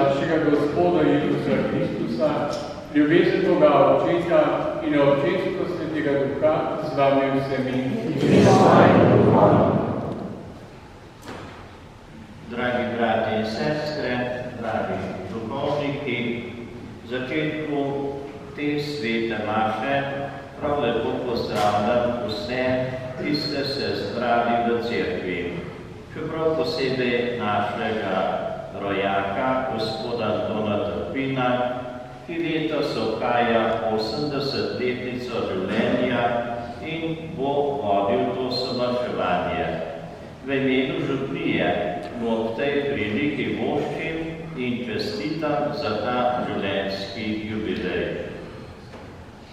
našega Gospoda Jezusa Kristusa, ljubezen Boga Očeta in občinstvo Svetega Duha z vami vsemi. Dragi brati in sestre, dragi duhovniki, v začetku te svete maše prav lepo pozdravljam vse, ki ste se zbrali v cerkvi. Čeprav posebej našega rojaka, gospoda Antona Trpina, ki letos obhaja 80-letnico življenja in bo vodil to somaševanje. V imenu župnije mu ob tej priliki voščim in čestitam za ta življenjski jubilej.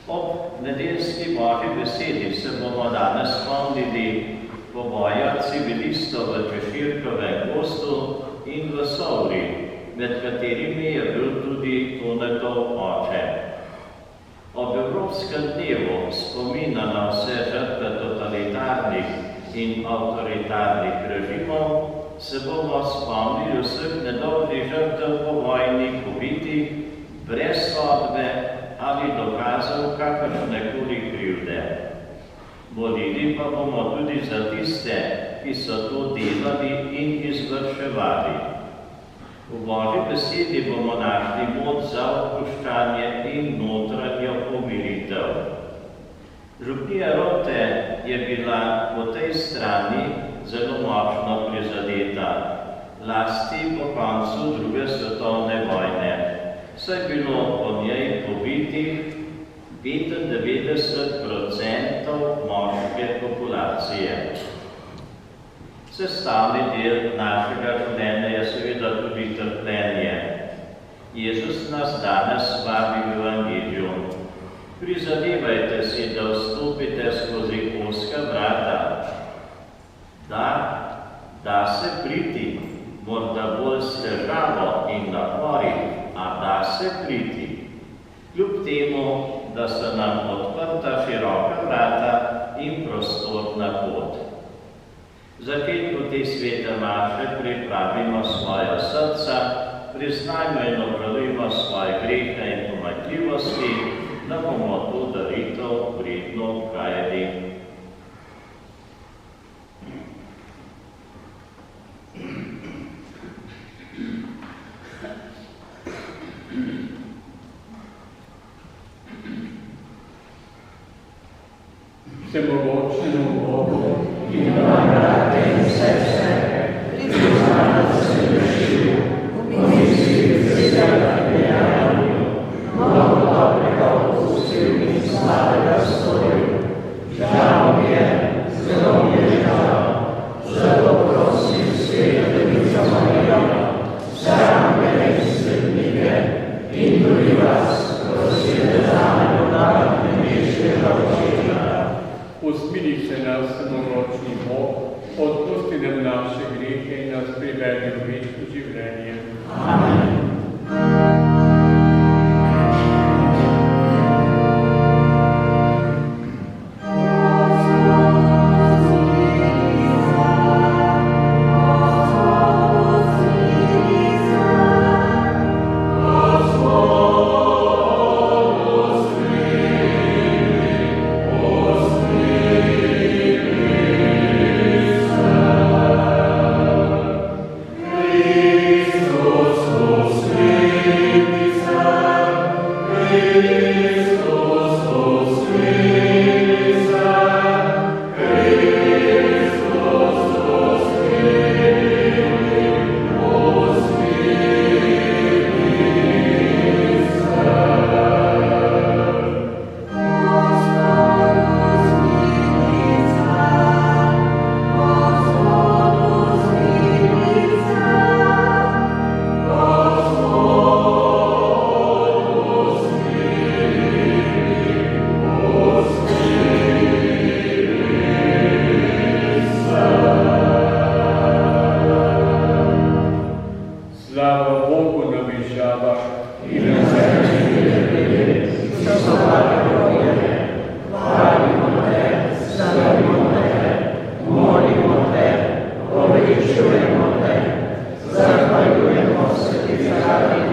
Ob nedeljski božji besedi se bomo danes spomnili poboja civilistov v Češirkovem gozdu in v Sovri, med katerimi je bil tudi Tonetov oče. Ob Evropskem dnevu spomina na vse žrtve totalitarnih in avtoritarnih režimov se bomo spomnili vseh nedolžnih žrtev povojnih ubitih brez sodbe ali dokazov kakršnekoli krivde. Molili pa bomo tudi za tiste, ki so to delali in izvrševali. V božji besedi bomo našli moč za odpuščanje in notranjo pomiritev. Župnija Rote je bila po tej strani zelo močno prizadeta, lasti po koncu druge svetovne vojne. Saj je bilo po njej pobitih 95% moške populacije. Sestavni del našega življenja je seveda tudi trpljenje. Jezus nas danes vabi v Evangeliju. Prizadevajte si, da vstopite skozi ozka vrata. Da se priti, morda bolj s težavo in napori, a da se priti. Kljub temu, da so nam odprta široka vrata in prostorna pot. V začetku te svete maše pripravimo svoja srca, priznajmo in opravimo svoje grehe in pomanjkljivosti, da bomo to daritev vredno kajali. Vsemogočnemu Bogu in vam, brate in sestre, priznam, da sem grešil v misli, besedah in dejanju, mnogo dobrega opustil in slabega storil. Žal mi je, zelo mi je žal, zato prosim Sveto Devico Marijo, vse angele in svetnike in tudi vas, prosite zame blaga nebeškega Očeta. Usmili se nas, vsemogočni Bog, odpusti nam naše grehe in nas privedi v večno življenje. Amen. Zahvaljujemo se ti zaradi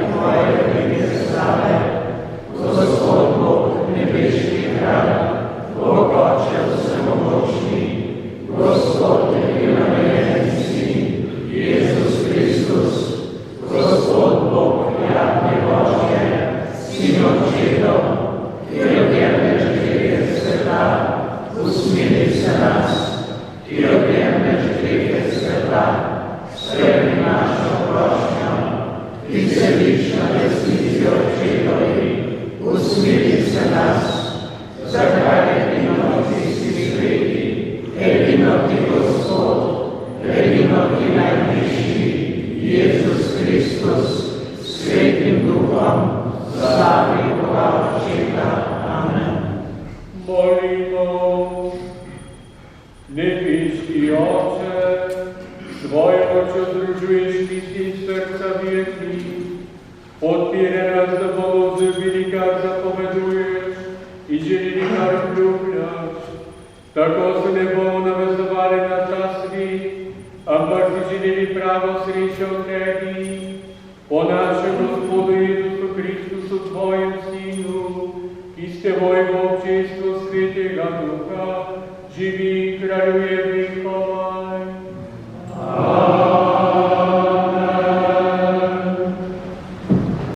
Świętym Duchom, sławy Boga Ojca. Amen. Molimo, niebieski Ocze, Twoje oczy odwróciłeś bliskiej serca wieki, odpieraj nas do pomocy, jak zapowiadujesz i dzielili karm lubiać. Tak osy nebo navezovali na časvi, ampak si želeli pravo srečo v tebi, po našem Gospodu